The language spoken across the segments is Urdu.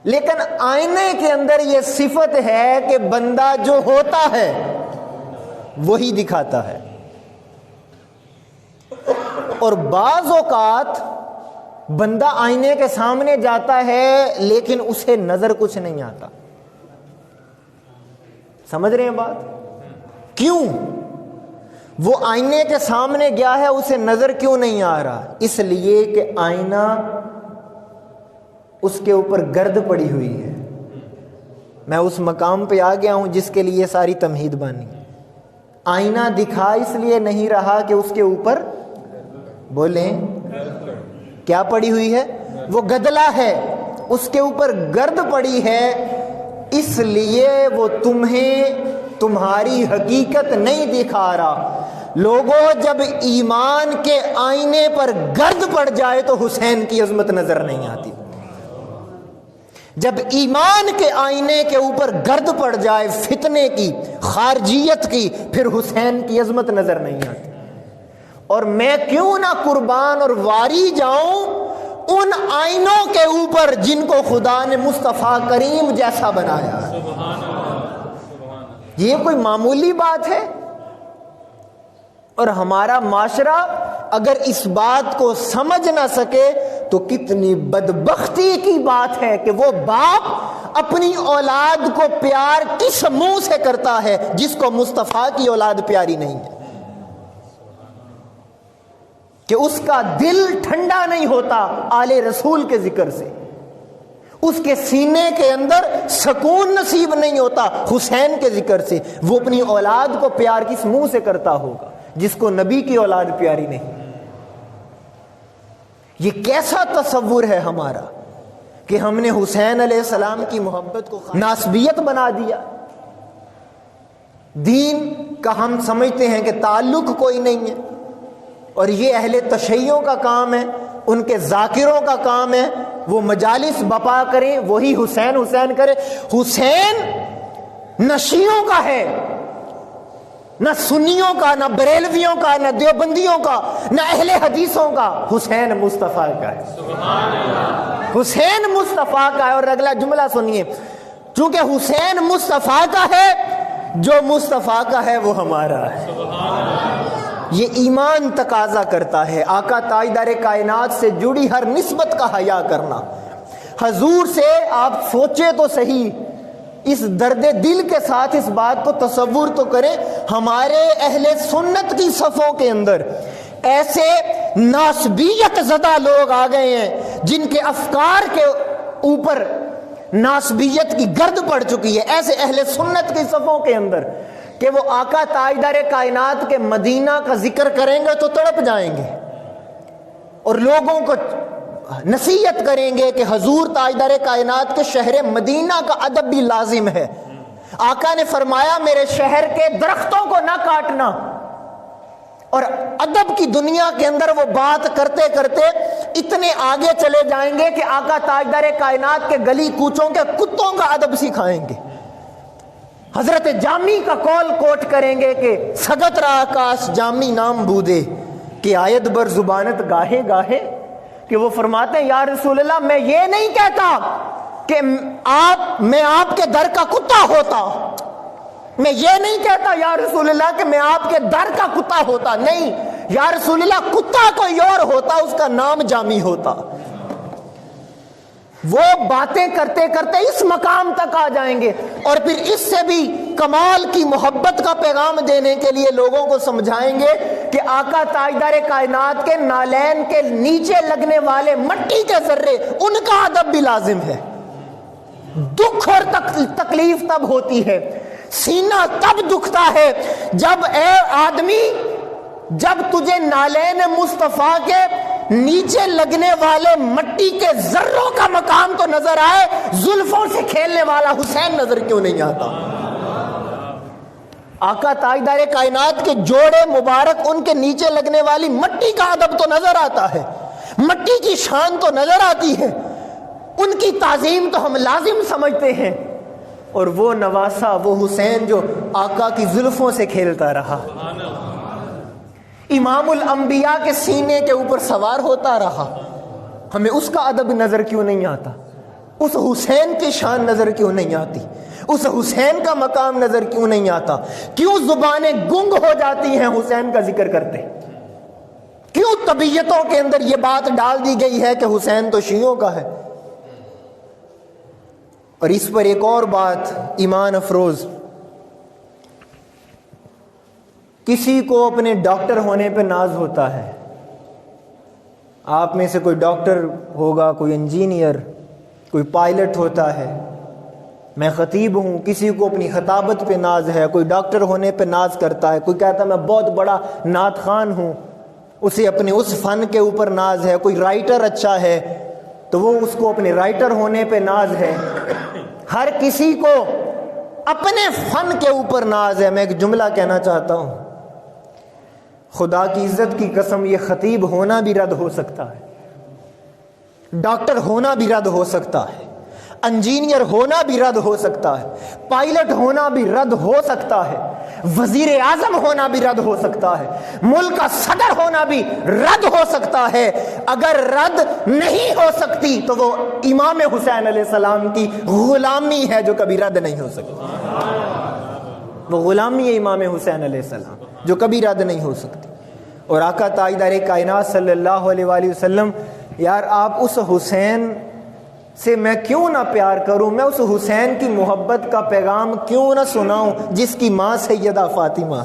لیکن آئینے کے اندر یہ صفت ہے کہ بندہ جو ہوتا ہے وہی دکھاتا ہے، اور بعض اوقات بندہ آئینے کے سامنے جاتا ہے لیکن اسے نظر کچھ نہیں آتا۔ سمجھ رہے ہیں بات؟ کیوں؟ وہ آئینے کے سامنے گیا ہے، اسے نظر کیوں نہیں آ رہا؟ اس لیے کہ آئینہ اس کے اوپر گرد پڑی ہوئی ہے۔ میں اس مقام پہ آ گیا ہوں جس کے لیے ساری تمہید بانی۔ آئینہ دکھا اس لیے نہیں رہا کہ اس کے اوپر، بولیں کیا پڑی ہوئی ہے؟ وہ گدلا ہے، اس کے اوپر گرد پڑی ہے، اس لیے وہ تمہیں تمہاری حقیقت نہیں دکھا رہا۔ لوگوں، جب ایمان کے آئینے پر گرد پڑ جائے تو حسین کی عظمت نظر نہیں آتی۔ جب ایمان کے آئینے کے اوپر گرد پڑ جائے فتنے کی، خارجیت کی، پھر حسین کی عظمت نظر نہیں آتی۔ اور میں کیوں نہ قربان اور واری جاؤں ان آئینوں کے اوپر جن کو خدا نے مصطفیٰ کریم جیسا بنایا ہے۔ یہ کوئی معمولی بات ہے؟ اور ہمارا معاشرہ اگر اس بات کو سمجھ نہ سکے تو کتنی بدبختی کی بات ہے کہ وہ باپ اپنی اولاد کو پیار کس منہ سے کرتا ہے جس کو مصطفیٰ کی اولاد پیاری نہیں ہے، کہ اس کا دل ٹھنڈا نہیں ہوتا آل رسول کے ذکر سے، اس کے سینے کے اندر سکون نصیب نہیں ہوتا حسین کے ذکر سے۔ وہ اپنی اولاد کو پیار کس منہ سے کرتا ہوگا جس کو نبی کی اولاد پیاری نہیں؟ یہ کیسا تصور ہے ہمارا کہ ہم نے حسین علیہ السلام کی محبت کو ناسبیت بنا دیا۔ دین کا ہم سمجھتے ہیں کہ تعلق کوئی نہیں ہے، اور یہ اہل تشیعوں کا کام ہے، ان کے ذاکروں کا کام ہے، وہ مجالس بپا کریں، وہی حسین حسین کرے۔ حسین نہ شیعوں کا ہے، نہ سنیوں کا، نہ بریلویوں کا، نہ دیوبندیوں کا، نہ اہل حدیثوں کا، حسین مصطفیٰ کا ہے۔ سبحان اللہ۔ حسین مصطفیٰ کا ہے۔ اور اگلا جملہ سنیے، چونکہ حسین مصطفیٰ کا ہے، جو مصطفیٰ کا ہے وہ ہمارا ہے۔ سبحان اللہ۔ یہ ایمان تقاضا کرتا ہے آقا تاجدار کائنات سے جڑی ہر نسبت کا حیا کرنا۔ حضور سے آپ سوچے تو صحیح، اس درد دل کے ساتھ اس بات کو تصور تو کریں، ہمارے اہل سنت کی صفوں کے اندر ایسے ناسبیت زدہ لوگ آ گئے ہیں جن کے افکار کے اوپر ناسبیت کی گرد پڑ چکی ہے، ایسے اہل سنت کی صفوں کے اندر کہ وہ آقا تاجدار کائنات کے مدینہ کا ذکر کریں گے تو تڑپ جائیں گے، اور لوگوں کو نصیحت کریں گے کہ حضور تاجدار کائنات کے شہر مدینہ کا ادب بھی لازم ہے۔ آقا نے فرمایا میرے شہر کے درختوں کو نہ کاٹنا، اور ادب کی دنیا کے اندر وہ بات کرتے کرتے اتنے آگے چلے جائیں گے کہ آقا تاجدار کائنات کے گلی کوچوں کے کتوں کا ادب سکھائیں گے۔ حضرت جامی کا قول کوٹ کریں گے کہ سگت را آکاش جامی نام بودے کہ آیت بر زبانت گاہے گاہے، کہ وہ فرماتے ہیں یا رسول اللہ میں یہ نہیں کہتا کہ میں آپ کے در کا کتا ہوتا، میں یہ نہیں کہتا یا رسول اللہ کہ میں آپ کے در کا کتا ہوتا، نہیں یا رسول اللہ کتا کوئی اور ہوتا، اس کا نام جامی ہوتا۔ وہ باتیں کرتے کرتے اس مقام تک آ جائیں گے، اور پھر اس سے بھی کمال کی محبت کا پیغام دینے کے لیے لوگوں کو سمجھائیں گے کہ آقا تاجدار کائنات کے نالین کے نیچے لگنے والے مٹی کے ذرے ان کا ادب بھی لازم ہے۔ دکھ اور تکلیف تب ہوتی ہے، سینہ تب دکھتا ہے جب اے آدمی، جب تجھے نالین مصطفیٰ کے نیچے لگنے والے مٹی کے ذروں کا مقام تو نظر آئے، زلفوں سے کھیلنے والا حسین نظر کیوں نہیں آتا؟ آقا تاجدار کائنات کے جوڑے مبارک، ان کے نیچے لگنے والی مٹی کا ادب تو نظر آتا ہے، مٹی کی شان تو نظر آتی ہے، ان کی تعظیم تو ہم لازم سمجھتے ہیں، اور وہ نواسا، وہ حسین جو آقا کی زلفوں سے کھیلتا رہا، امام الانبیاء کے سینے کے اوپر سوار ہوتا رہا، ہمیں اس کا ادب نظر کیوں نہیں آتا؟ اس حسین کی شان نظر کیوں نہیں آتی؟ اس حسین کا مقام نظر کیوں نہیں آتا؟ کیوں زبانیں گنگ ہو جاتی ہیں حسین کا ذکر کرتے؟ کیوں طبیعتوں کے اندر یہ بات ڈال دی گئی ہے کہ حسین تو شیعوں کا ہے؟ اور اس پر ایک اور بات ایمان افروز، کسی کو اپنے ڈاکٹر ہونے پہ ناز ہوتا ہے. آپ میں سے کوئی ڈاکٹر ہوگا، کوئی انجینئر، کوئی پائلٹ ہوتا ہے. میں خطیب ہوں، کسی کو اپنی خطابت پہ ناز ہے، کوئی ڈاکٹر ہونے پہ ناز کرتا ہے، کوئی کہتا ہے میں بہت بڑا نعت خوان ہوں، اسے اپنے اس فن کے اوپر ناز ہے. کوئی رائٹر اچھا ہے تو وہ اس کو اپنے رائٹر ہونے پہ ناز ہے. ہر کسی کو اپنے فن کے اوپر ناز ہے. میں ایک جملہ کہنا چاہتا ہوں، خدا کی عزت کی قسم، یہ خطیب ہونا بھی رد ہو سکتا ہے، ڈاکٹر ہونا بھی رد ہو سکتا ہے، انجینئر ہونا بھی رد ہو سکتا ہے، پائلٹ ہونا بھی رد ہو سکتا ہے، وزیر اعظم ہونا بھی رد ہو سکتا ہے، ملک کا صدر ہونا بھی رد ہو سکتا ہے. اگر رد نہیں ہو سکتی تو وہ امام حسین علیہ السلام کی غلامی ہے جو کبھی رد نہیں ہو سکتی. وہ غلامی ہے امام حسین علیہ السلام جو کبھی رد نہیں ہو سکتی. اور آقا تاجدار کائنات صلی اللہ علیہ وآلہ وسلم، یار آپ اس حسین سے میں کیوں نہ پیار کروں، میں اس حسین کی محبت کا پیغام کیوں نہ سناؤں جس کی ماں سیدہ فاطمہ،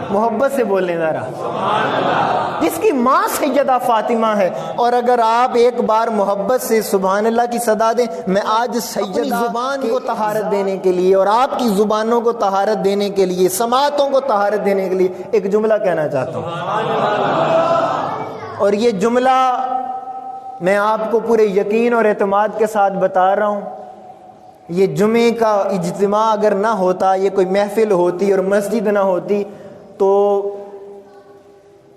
محبت سے بولنے ذرا، جس کی ماں سیدہ فاطمہ ہے. اور اگر آپ ایک بار محبت سے سبحان اللہ کی صدا دیں، میں آج سیدہ زبان کو طہارت دینے کے لیے اور آپ کی زبانوں کو طہارت دینے کے لیے، سماعتوں کو طہارت دینے کے لیے ایک جملہ کہنا چاہتا ہوں. اور یہ جملہ میں آپ کو پورے یقین اور اعتماد کے ساتھ بتا رہا ہوں. یہ جمعے کا اجتماع اگر نہ ہوتا، یہ کوئی محفل ہوتی اور مسجد نہ ہوتی تو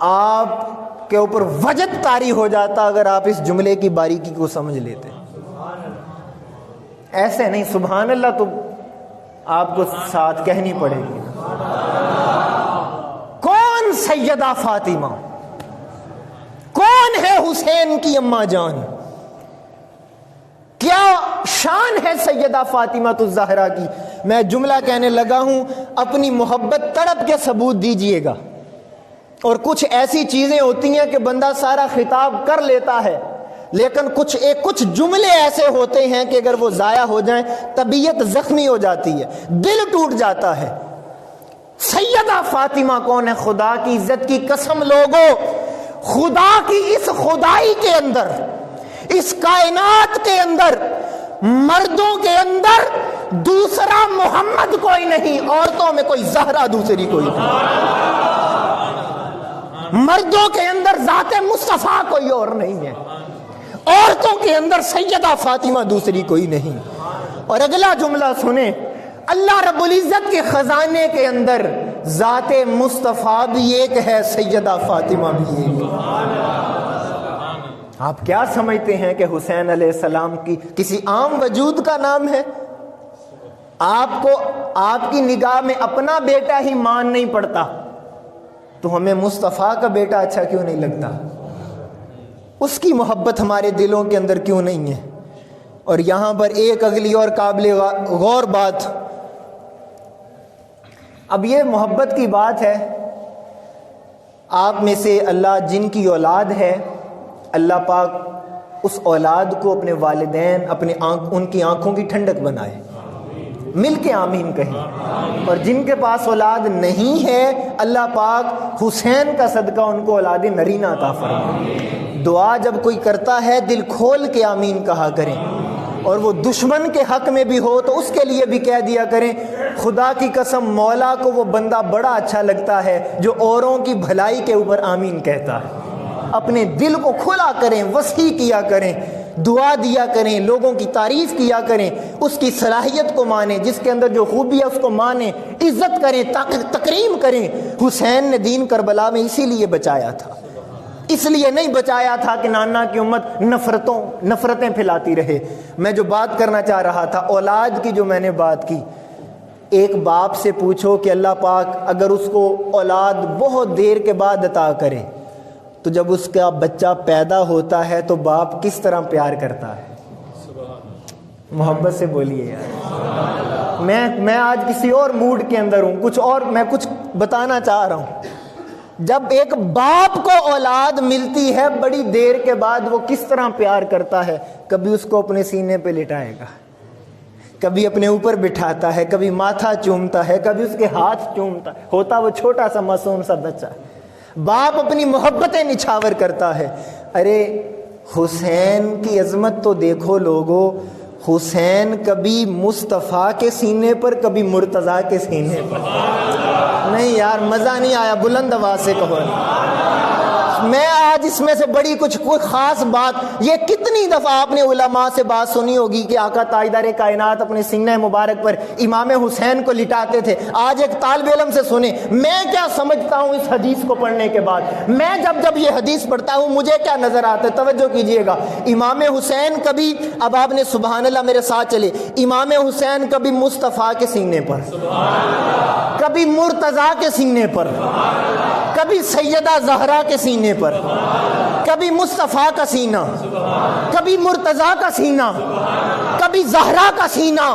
آپ کے اوپر وجد طاری ہو جاتا اگر آپ اس جملے کی باریکی کو سمجھ لیتے. ایسے نہیں، سبحان اللہ تو آپ کو ساتھ کہنی پڑے گی. کون سیدہ فاطمہ، کون ہے حسین کی اماں جان، کیا شان ہے سیدہ فاطمہ الزہرا کی. میں جملہ کہنے لگا ہوں، اپنی محبت تڑپ کے ثبوت دیجئے گا. اور کچھ ایسی چیزیں ہوتی ہیں کہ بندہ سارا خطاب کر لیتا ہے، لیکن کچھ جملے ایسے ہوتے ہیں کہ اگر وہ ضائع ہو جائیں طبیعت زخمی ہو جاتی ہے، دل ٹوٹ جاتا ہے. سیدہ فاطمہ کون ہے؟ خدا کی عزت کی قسم لوگوں، خدا کی اس خدائی کے اندر، اس کائنات کے اندر، مردوں کے اندر دوسرا محمد کوئی نہیں، عورتوں میں کوئی زہرا دوسری کوئی نہیں. مردوں کے اندر ذات مصطفیٰ کوئی اور نہیں ہے، عورتوں کے اندر سیدہ فاطمہ دوسری کوئی نہیں. اور اگلا جملہ سنیں، اللہ رب العزت کے خزانے کے اندر ذات مصطفیٰ بھی ایک ہے، سیدہ فاطمہ بھی ایک ہے. آپ کیا سمجھتے ہیں کہ حسین علیہ السلام کی کسی عام وجود کا نام ہے؟ آپ کو آپ کی نگاہ میں اپنا بیٹا ہی مان نہیں پڑتا تو ہمیں مصطفیٰ کا بیٹا اچھا کیوں نہیں لگتا؟ اس کی محبت ہمارے دلوں کے اندر کیوں نہیں ہے؟ اور یہاں پر ایک اگلی اور قابل غور بات، اب یہ محبت کی بات ہے. آپ میں سے اللہ جن کی اولاد ہے، اللہ پاک اس اولاد کو اپنے والدین، ان کی آنکھوں کی ٹھنڈک بنائے. مل کے آمین کہیں. اور جن کے پاس اولاد نہیں ہے، اللہ پاک حسین کا صدقہ ان کو اولاد نرینہ عطا فرمائے. دعا جب کوئی کرتا ہے دل کھول کے آمین کہا کریں. اور وہ دشمن کے حق میں بھی ہو تو اس کے لیے بھی کہہ دیا کریں. خدا کی قسم مولا کو وہ بندہ بڑا اچھا لگتا ہے جو اوروں کی بھلائی کے اوپر آمین کہتا ہے. اپنے دل کو کھلا کریں، وسیع کیا کریں، دعا دیا کریں، لوگوں کی تعریف کیا کریں، اس کی صلاحیت کو مانیں، جس کے اندر جو خوبی ہے اس کو مانیں، عزت کریں، تکریم کریں. حسین نے دین کربلا میں اسی لیے بچایا تھا، اس لیے نہیں بچایا تھا کہ نانا کی امت نفرتیں پھیلاتی رہے. میں جو بات کرنا چاہ رہا تھا اولاد کی، جو میں نے بات کی، ایک باپ سے پوچھو کہ اللہ پاک اگر اس کو اولاد بہت دیر کے بعد عطا کرے تو جب اس کا بچہ پیدا ہوتا ہے تو باپ کس طرح پیار کرتا ہے؟ محبت سے بولیے یار. میں آج کسی اور موڈ کے اندر ہوں, میں کچھ بتانا چاہ رہا ہوں. جب ایک باپ کو اولاد ملتی ہے بڑی دیر کے بعد وہ کس طرح پیار کرتا ہے, کبھی اس کو اپنے سینے پہ لٹائے گا, کبھی اپنے اوپر بٹھاتا ہے, کبھی ماتھا چومتا ہے, کبھی اس کے ہاتھ چومتا ہے. ہوتا وہ چھوٹا سا معصوم سا بچہ. باپ اپنی محبتیں نچھاور کرتا ہے. ارے حسین کی عظمت تو دیکھو لوگو, حسین کبھی مصطفیٰ کے سینے پر, کبھی مرتضیٰ کے سینے پر. نہیں یار مزہ نہیں آیا, بلند آواز سے کہو. میں آج اس میں سے بڑی کوئی خاص بات, یہ کتنی دفعہ آپ نے علماء سے بات سنی ہوگی کہ آقا تاجدار کائنات اپنے سینہ مبارک پر امام حسین کو لٹاتے تھے. آج ایک طالب علم سے سنیں میں کیا سمجھتا ہوں اس حدیث کو پڑھنے کے بعد. میں جب یہ حدیث پڑھتا ہوں مجھے کیا نظر آتا ہے, توجہ کیجئے گا. امام حسین کبھی, اب آپ نے سبحان اللہ میرے ساتھ چلے, امام حسین کبھی مصطفیٰ کے سینے پر, کبھی مرتضیٰ کے سینے پر, کبھی سیدہ زہرا کے سینے پر, کبھی مصطفیٰ کا سینہ, کبھی مرتضیٰ کا سینہ, کبھی زہرا کا سینہ.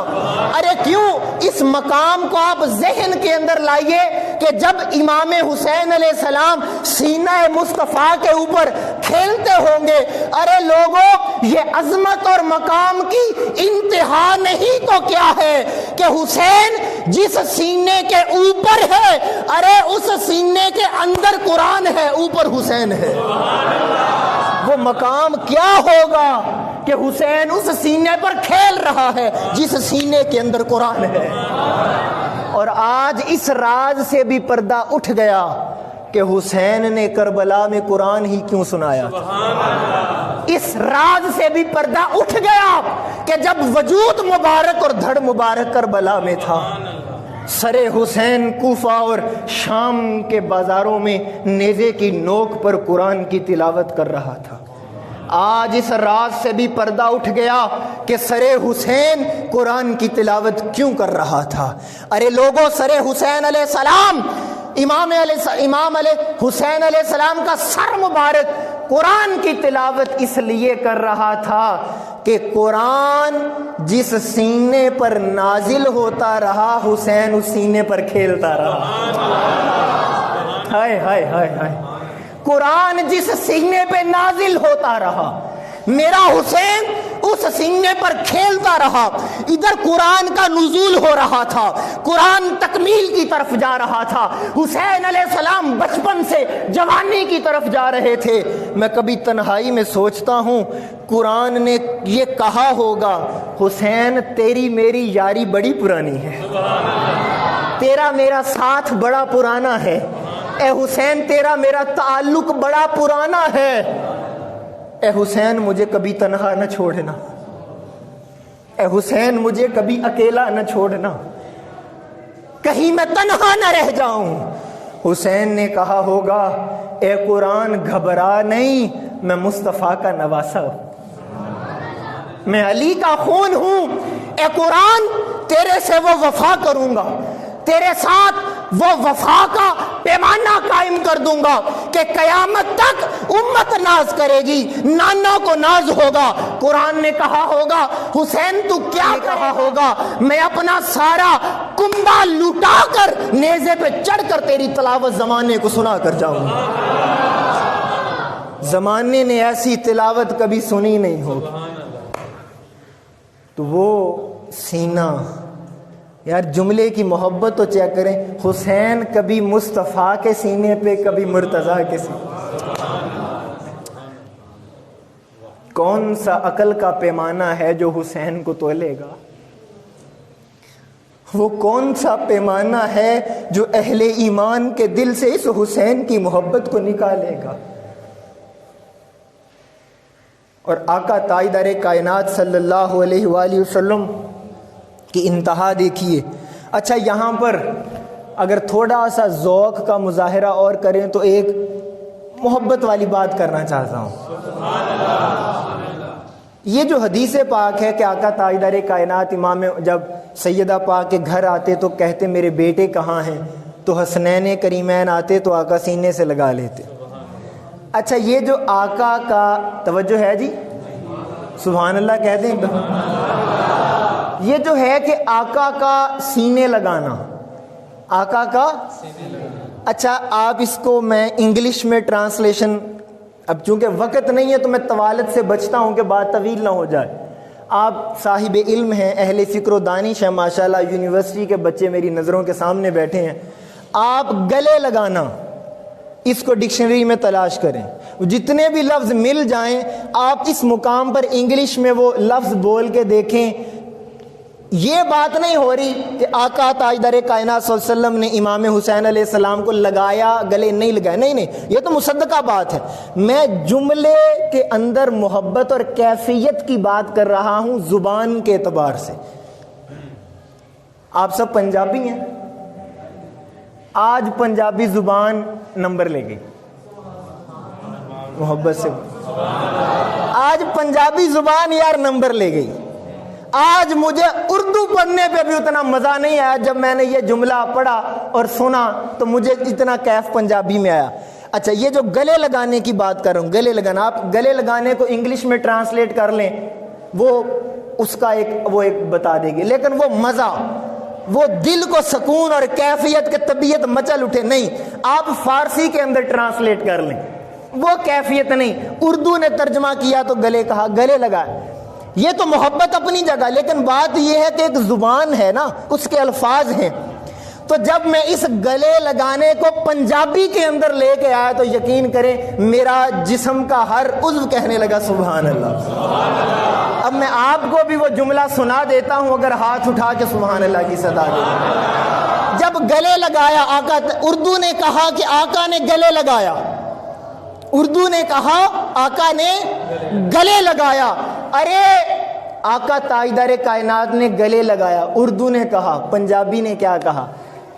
ارے کیوں, اس مقام کو آپ ذہن کے اندر لائیے کہ جب امام حسین علیہ السلام سینہ مصطفیٰ کے اوپر کھیلتے ہوں گے, ارے لوگوں یہ عظمت اور مقام کی انتہا نہیں تو کیا ہے کہ حسین جس سینے کے اوپر ہے, ارے اس سینے کے اندر قرآن ہے, اوپر حسین ہے. وہ مقام کیا ہوگا کہ حسین اس سینے پر کھیل رہا ہے جس سینے کے اندر قرآن ہے. اور آج اس راز سے بھی پردہ اٹھ گیا کہ حسین نے کربلا میں قرآن ہی کیوں سنایا. اس راز سے بھی پردہ اٹھ گیا کہ جب وجود مبارک اور دھڑ مبارک کربلا میں تھا, سر حسین کوفہ اور شام کے بازاروں میں نیزے کی نوک پر قرآن کی تلاوت کر رہا تھا. آج اس راز سے بھی پردہ اٹھ گیا کہ سر حسین قرآن کی تلاوت کیوں کر رہا تھا. ارے لوگوں, سر حسین علیہ السلام, امام علیہ حسین علیہ السلام کا سر مبارک قرآن کی تلاوت اس لیے کر رہا تھا کہ قرآن جس سینے پر نازل ہوتا رہا حسین اس سینے پر کھیلتا رہا. ہائے ہائے ہائے ہائے, قرآن جس سینے پہ نازل ہوتا رہا میرا حسین اس سینے پر کھیلتا رہا. ادھر قرآن کا نزول ہو رہا تھا, قرآن تکمیل کی طرف جا رہا تھا, حسین علیہ السلام بچپن سے جوانی کی طرف جا رہے تھے. میں کبھی تنہائی میں سوچتا ہوں قرآن نے یہ کہا ہوگا, حسین تیری میری یاری بڑی پرانی ہے, تیرا میرا ساتھ بڑا پرانا ہے, اے حسین تیرا میرا تعلق بڑا پرانا ہے, اے حسین مجھے کبھی تنہا نہ چھوڑنا, اے حسین مجھے کبھی اکیلا نہ چھوڑنا, کہیں میں تنہا نہ رہ جاؤں. حسین نے کہا ہوگا اے قرآن گھبرا نہیں, میں مصطفیٰ کا نواسہ ہوں, میں علی کا خون ہوں, اے قرآن تیرے سے وہ وفا کروں گا, تیرے ساتھ وہ وفا کا پیمانہ قائم کر دوں گا کہ قیامت تک امت ناز کرے گی, نانا کو ناز ہوگا. قرآن نے کہا ہوگا حسین تو کیا کہا ہوگا, میں اپنا سارا کنبہ لوٹا کر نیزے پہ چڑھ کر تیری تلاوت زمانے کو سنا کر جاؤں. زمانے نے ایسی تلاوت کبھی سنی نہیں ہوگی. تو وہ سینہ, یار جملے کی محبت تو چیک کریں, حسین کبھی مصطفیٰ کے سینے پہ کبھی مرتضیٰ کے سینے. کون سا عقل کا پیمانہ ہے جو حسین کو تولے گا, وہ کون سا پیمانہ ہے جو اہل ایمان کے دل سے اس حسین کی محبت کو نکالے گا. اور آقا تاجدار کائنات صلی اللہ علیہ وآلہ وسلم کی انتہا دیکھیے. اچھا یہاں پر اگر تھوڑا سا ذوق کا مظاہرہ اور کریں تو ایک محبت والی بات کرنا چاہتا ہوں. یہ جو حدیث پاک ہے کہ آقا تاجدار کائنات امام جب سیدہ پاک کے گھر آتے تو کہتے میرے بیٹے کہاں ہیں, تو حسنین کریمین آتے تو آقا سینے سے لگا لیتے. اچھا یہ جو آقا کا توجہ ہے جی, سبحان اللہ کہہ دیں. یہ جو ہے کہ آقا کا سینے لگانا، آقا کا، اچھا آپ اس کو میں انگلش میں ٹرانسلیشن، اب چونکہ وقت نہیں ہے تو میں طوالت سے بچتا ہوں کہ بات طویل نہ ہو جائے. آپ صاحب علم ہیں، اہل فکر و دانش ہیں ماشاءاللہ، یونیورسٹی کے بچے میری نظروں کے سامنے بیٹھے ہیں. آپ گلے لگانا اس کو ڈکشنری میں تلاش کریں، جتنے بھی لفظ مل جائیں آپ اس مقام پر انگلش میں وہ لفظ بول کے دیکھیں. یہ بات نہیں ہو رہی کہ آقا تاجدار کائنات صلی اللہ علیہ وسلم نے امام حسین علیہ السلام کو لگایا، گلے نہیں لگایا، نہیں، یہ تو مصدقہ بات ہے. میں جملے کے اندر محبت اور کیفیت کی بات کر رہا ہوں زبان کے اعتبار سے. آپ سب پنجابی ہیں، آج پنجابی زبان نمبر لے گئی محبت سے. آج پنجابی زبان یار نمبر لے گئی. آج مجھے اردو پڑھنے پہ بھی اتنا مزہ نہیں آیا، جب میں نے یہ جملہ پڑھا اور سنا تو مجھے اتنا کیف پنجابی میں آیا. اچھا یہ جو گلے لگانے کی بات کر رہا ہوں، گلے لگانا، آپ گلے لگانے کو انگلش میں ٹرانسلیٹ کر لیں، وہ اس کا ایک بتا دے گی، لیکن وہ مزہ، وہ دل کو سکون اور کیفیت کے طبیعت مچل اٹھے نہیں. آپ فارسی کے اندر ٹرانسلیٹ کر لیں، وہ کیفیت نہیں. اردو نے ترجمہ کیا تو گلے کہا، گلے لگا. یہ تو محبت اپنی جگہ، لیکن بات یہ ہے کہ ایک زبان ہے نا، اس کے الفاظ ہیں. تو جب میں اس گلے لگانے کو پنجابی کے اندر لے کے آیا تو یقین کریں میرا جسم کا ہر عضو کہنے لگا سبحان اللہ. اب میں آپ کو بھی وہ جملہ سنا دیتا ہوں، اگر ہاتھ اٹھا کے سبحان اللہ کی صدا دے. جب گلے لگایا آقا، اردو نے کہا کہ آقا نے گلے لگایا، اردو نے کہا آقا نے گلے لگایا. ارے آقا تاجدار کائنات نے گلے لگایا، اردو نے کہا. پنجابی نے کیا کہا؟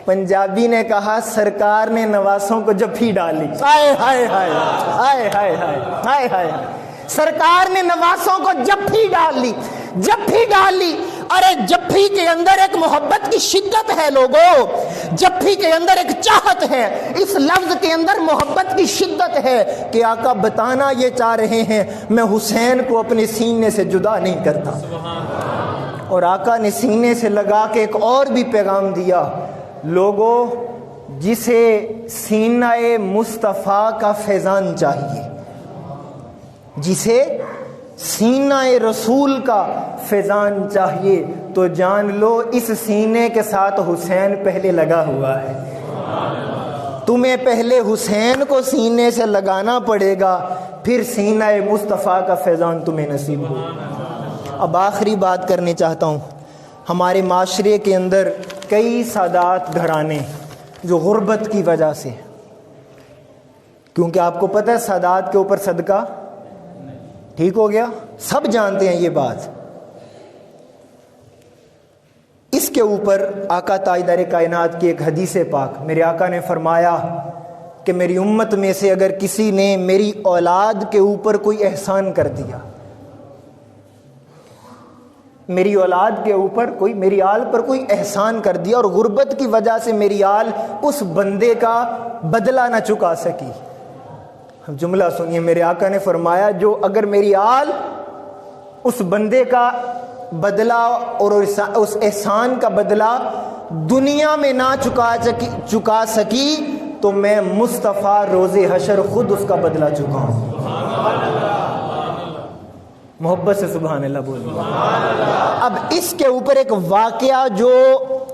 پنجابی نے کہا سرکار نے نواسوں کو جفی ڈالی. ہائے ہائے ہائے ہائے ہائے ہائے ہائے، سرکار نے نواسوں کو جفی ڈال لی، جفی ڈال لی. ارے جفی کے اندر ایک محبت کی شدت ہے لوگوں، جفی کے اندر ایک چاہت ہے، اس لفظ کے اندر محبت کی شدت ہے کہ آقا بتانا یہ چاہ رہے ہیں میں حسین کو اپنے سینے سے جدا نہیں کرتا. اور آقا نے سینے سے لگا کے ایک اور بھی پیغام دیا، لوگوں جسے سینہ مصطفیٰ کا فیضان چاہیے، جسے سینہ رسول کا فیضان چاہیے تو جان لو اس سینے کے ساتھ حسین پہلے لگا ہوا ہے. تمہیں پہلے حسین کو سینے سے لگانا پڑے گا، پھر سینہ مصطفیٰ کا فیضان تمہیں نصیب ہو. اب آخری بات کرنے چاہتا ہوں. ہمارے معاشرے کے اندر کئی سادات گھرانے جو غربت کی وجہ سے، کیونکہ آپ کو پتہ ہے سادات کے اوپر صدقہ ٹھیک ہو گیا، سب جانتے ہیں یہ بات. اس کے اوپر آقا تاجدار کائنات کی ایک حدیث پاک، میرے آقا نے فرمایا کہ میری امت میں سے اگر کسی نے میری اولاد کے اوپر کوئی احسان کر دیا، میری اولاد کے اوپر کوئی، میری آل پر کوئی احسان کر دیا اور غربت کی وجہ سے میری آل اس بندے کا بدلہ نہ چکا سکی. جملہ سنیے، میرے آقا نے فرمایا جو اگر میری آل اس بندے کا بدلہ اور اس احسان کا بدلہ دنیا میں نہ چکا سکی تو میں مصطفیٰ روز حشر خود اس کا بدلہ چکاؤں. محبت سے سبحان اللہ بولیں. اب اس کے اوپر ایک واقعہ جو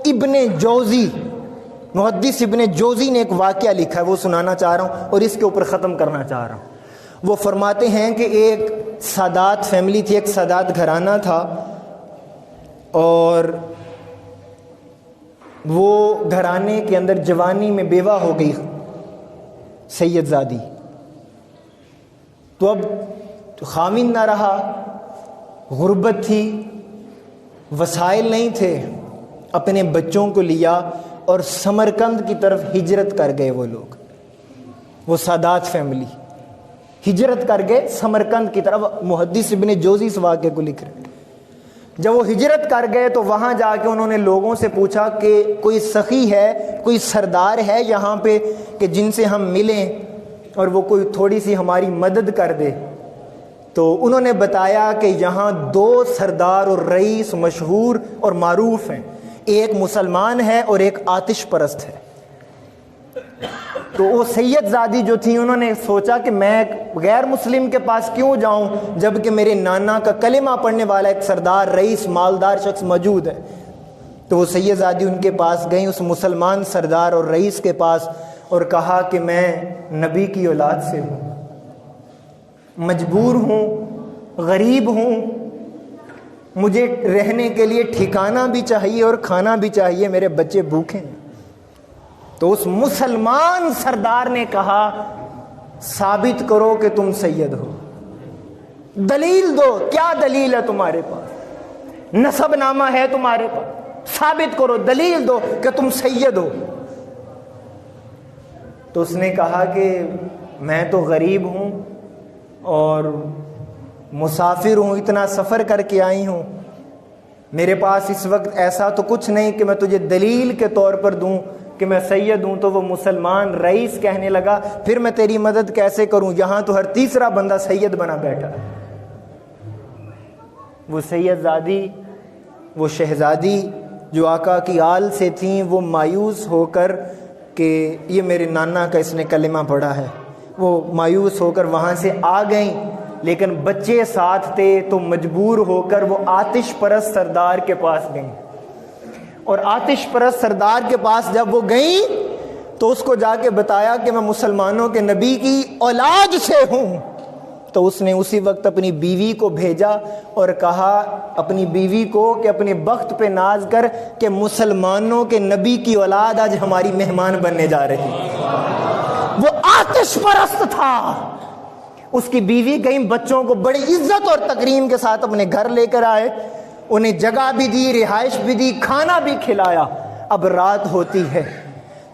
ابن جوزی، محدث ابن جوزی نے ایک واقعہ لکھا ہے وہ سنانا چاہ رہا ہوں اور اس کے اوپر ختم کرنا چاہ رہا ہوں. وہ فرماتے ہیں کہ ایک سادات فیملی تھی، ایک سادات گھرانہ تھا، اور وہ گھرانے کے اندر جوانی میں بیوہ ہو گئی سید زادی. تو اب خاوند نہ رہا، غربت تھی، وسائل نہیں تھے، اپنے بچوں کو لیا اور سمرقند کی طرف ہجرت کر گئے. وہ لوگ، وہ سادات فیملی ہجرت کر گئے سمرقند کی طرف. محدث ابن جوزی اس واقعے کو لکھ رہے ہیں. جب وہ ہجرت کر گئے تو وہاں جا کے انہوں نے لوگوں سے پوچھا کہ کوئی سخی ہے، کوئی سردار ہے یہاں پہ کہ جن سے ہم ملیں اور وہ کوئی تھوڑی سی ہماری مدد کر دے. تو انہوں نے بتایا کہ یہاں 2 سردار اور رئیس مشہور اور معروف ہیں، ایک مسلمان ہے اور ایک آتش پرست ہے۔ تو وہ سید زادی جو تھی انہوں نے سوچا کہ میں غیر مسلم کے پاس کیوں جاؤں جبکہ میرے نانا کا کلمہ پڑھنے والا ایک سردار رئیس مالدار شخص موجود ہے۔ تو وہ سید زادی ان کے پاس گئیں، اس مسلمان سردار اور رئیس کے پاس، اور کہا کہ میں نبی کی اولاد سے ہوں، مجبور ہوں، غریب ہوں، مجھے رہنے کے لیے ٹھکانہ بھی چاہیے اور کھانا بھی چاہیے، میرے بچے بھوکے ہیں۔ تو اس مسلمان سردار نے کہا ثابت کرو کہ تم سید ہو، دلیل دو، کیا دلیل ہے تمہارے پاس؟ نسب نامہ ہے تمہارے پاس؟ ثابت کرو، دلیل دو کہ تم سید ہو۔ تو اس نے کہا کہ میں تو غریب ہوں اور مسافر ہوں، اتنا سفر کر کے آئی ہوں، میرے پاس اس وقت ایسا تو کچھ نہیں کہ میں تجھے دلیل کے طور پر دوں کہ میں سید ہوں۔ تو وہ مسلمان رئیس کہنے لگا پھر میں تیری مدد کیسے کروں، یہاں تو ہر تیسرا بندہ سید بنا بیٹھا۔ وہ سید زادی، وہ شہزادی جو آقا کی آل سے تھیں، وہ مایوس ہو کر کہ یہ میرے نانا کا اس نے کلمہ پڑھا ہے، وہ مایوس ہو کر وہاں سے آ گئیں، لیکن بچے ساتھ تھے تو مجبور ہو کر وہ آتش پرست سردار کے پاس گئیں۔ اور آتش پرست سردار کے پاس جب وہ گئیں تو اس کو جا کے بتایا کہ میں مسلمانوں کے نبی کی اولاد سے ہوں۔ تو اس نے اسی وقت اپنی بیوی کو بھیجا اور کہا اپنی بیوی کو کہ اپنے بخت پہ ناز کر کہ مسلمانوں کے نبی کی اولاد آج ہماری مہمان بننے جا رہی۔ وہ آتش پرست تھا۔ اس کی بیوی گئی، بچوں کو بڑی عزت اور تکریم کے ساتھ اپنے گھر لے کر آئے، انہیں جگہ بھی دی، رہائش بھی دی، کھانا بھی کھلایا۔ اب رات ہوتی ہے،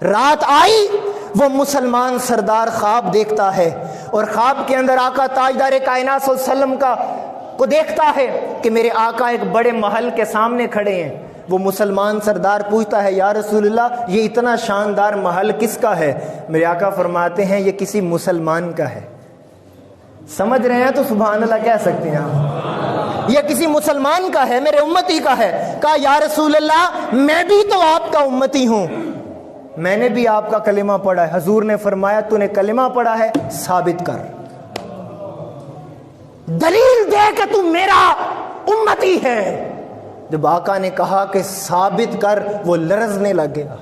رات آئی، وہ مسلمان سردار خواب دیکھتا ہے اور خواب کے اندر آقا تاجدار کائنات صلی اللہ علیہ وسلم کو دیکھتا ہے کہ میرے آقا ایک بڑے محل کے سامنے کھڑے ہیں۔ وہ مسلمان سردار پوچھتا ہے یا رسول اللہ یہ اتنا شاندار محل کس کا ہے؟ میرے آقا فرماتے ہیں یہ کسی مسلمان کا ہے۔ سمجھ رہے ہیں تو سبحان اللہ کہہ سکتے ہیں آپ، یہ کسی مسلمان کا ہے، میرے امتی کا ہے۔ کہا یا رسول اللہ میں بھی تو آپ کا امتی ہوں، میں نے بھی آپ کا کلمہ پڑھا ہے۔ حضور نے فرمایا تو نے کلمہ پڑھا ہے، ثابت کر، دلیل دے کہ تو میرا امتی ہے۔ جب آقا نے کہا کہ ثابت کر، وہ لرزنے لگ گیا،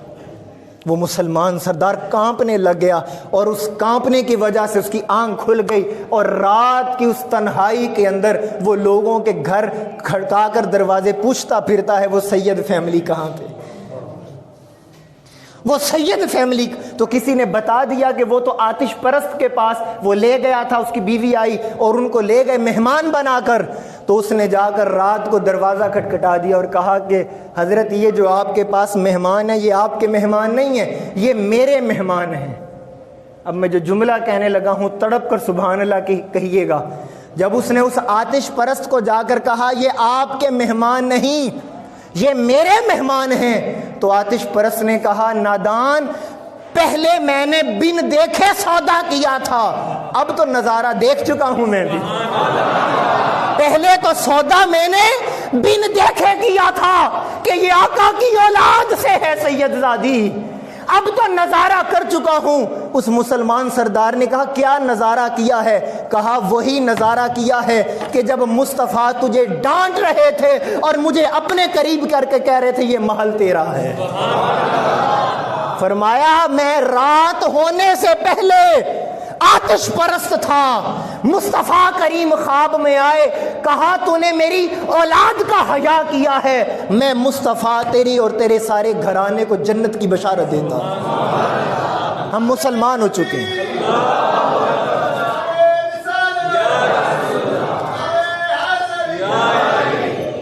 وہ مسلمان سردار کانپنے لگ گیا، اور اس کانپنے کی وجہ سے اس کی آنکھ کھل گئی، اور رات کی اس تنہائی کے اندر وہ لوگوں کے گھر کھڑکا کر دروازے پوچھتا پھرتا ہے وہ سید فیملی کہاں پہ، وہ سید فیملی۔ تو کسی نے بتا دیا کہ وہ تو آتش پرست کے پاس وہ لے گیا تھا، اس کی بیوی آئی اور ان کو لے گئے مہمان بنا کر۔ تو اس نے جا کر رات کو دروازہ کھٹکھٹا دیا اور کہا کہ حضرت یہ جو آپ کے پاس مہمان ہیں یہ آپ کے مہمان نہیں ہیں، یہ میرے مہمان ہیں۔ اب میں جو جملہ کہنے لگا ہوں تڑپ کر سبحان اللہ کی کہیے گا۔ جب اس نے اس آتش پرست کو جا کر کہا یہ آپ کے مہمان نہیں، یہ میرے مہمان ہیں، تو آتش پرست نے کہا نادان، پہلے میں نے بن دیکھے سودا کیا تھا، اب تو نظارہ دیکھ چکا ہوں میں بھی۔ پہلے تو سودا میں نے بن دیکھے کیا تھا کہ یہ آقا کی اولاد سے ہے سید زادی، اب تو نظارہ کر چکا ہوں۔ اس مسلمان سردار نے کہا کیا نظارہ کیا ہے؟ کہا وہی نظارہ کیا ہے کہ جب مصطفیٰ تجھے ڈانٹ رہے تھے اور مجھے اپنے قریب کر کے کہہ رہے تھے یہ محل تیرا ہے۔ فرمایا میں رات ہونے سے پہلے آتش پرست تھا، مصطفیٰ کریم خواب میں آئے، کہا تو نے میری اولاد کا حیا کیا ہے، میں مصطفیٰ تیری اور تیرے سارے گھرانے کو جنت کی بشارت دیتا ہوں۔ ہم مسلمان ہو چکے ہیں۔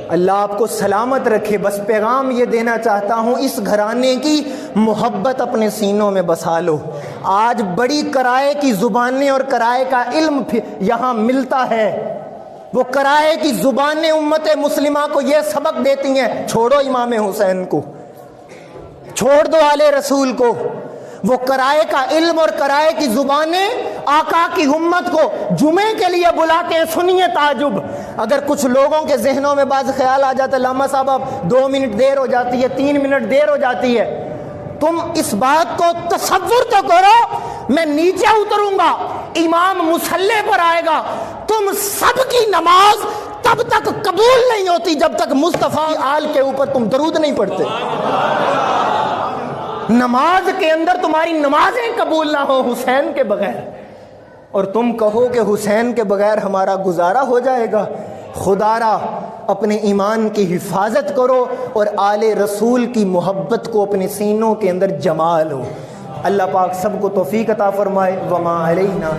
اللہ آپ کو سلامت رکھے۔ بس پیغام یہ دینا چاہتا ہوں اس گھرانے کی محبت اپنے سینوں میں بسا لو۔ آج بڑی کرائے کی زبانیں اور کرائے کا علم یہاں ملتا ہے، وہ کرائے کی زبانیں امت مسلمہ کو یہ سبق دیتی ہیں چھوڑو امام حسین کو، چھوڑ دو آل رسول کو، وہ کرائے کا علم اور کرائے کی زبانیں آقا کی امت کو جمعے کے لیے بلاتے ہیں. سنیے تعجب. اگر کچھ لوگوں کے ذہنوں میں بعض خیال آ جاتا ہے لاما صاحب اب 2 منٹ دیر ہو جاتی ہے, 3 منٹ دیر ہو جاتی ہے, تم اس بات کو تصور تو کرو, میں نیچے اتروں گا, امام مصلی پر آئے گا, تم سب کی نماز تب تک قبول نہیں ہوتی جب تک مصطفیٰ آل کے اوپر تم درود نہیں پڑھتے. نماز کے اندر تمہاری نمازیں قبول نہ ہو حسین کے بغیر, اور تم کہو کہ حسین کے بغیر ہمارا گزارا ہو جائے گا. خدا را اپنے ایمان کی حفاظت کرو اور آل رسول کی محبت کو اپنے سینوں کے اندر جما لو. اللہ پاک سب کو توفیق عطا فرمائے. وما علینا